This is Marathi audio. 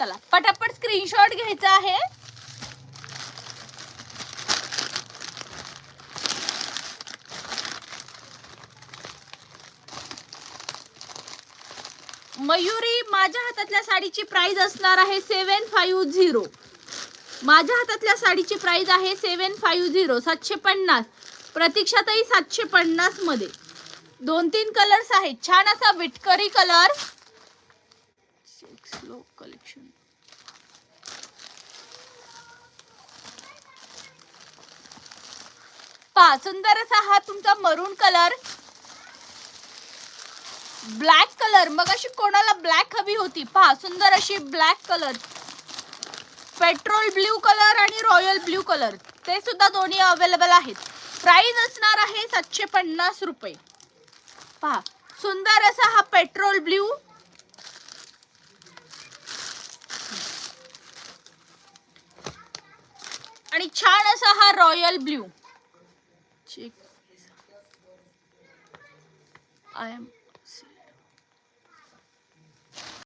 चला पटापट स्क्रीनशॉट घ्यायचा आहे. मयुरी, माझ्या हातातल्या साडीची प्राइस असणार आहे 750. माझ्या हातातल्या साडीची प्राइस आहे 750, 750. प्रतीक्षाताई 750 मध्ये 2-3 कलर्स आहेत. छान असा विटकरी कलर, कलेक्शन. पहा सुंदर असा हा तुमचा मरून कलर, ब्लॅक कलर. मग अशी कोणाला ब्लॅक हवी होती, पहा सुंदर अशी black colour, petrol blue colour आणि रॉयल ब्ल्यू कलर, ते सुद्धा दोन्ही अवेलेबल आहेत. प्राइस असणार आहे 750 रुपये. पहा सुंदर असा हा पेट्रोल ब्ल्यू आणि छान असा हा royal blue. Check I M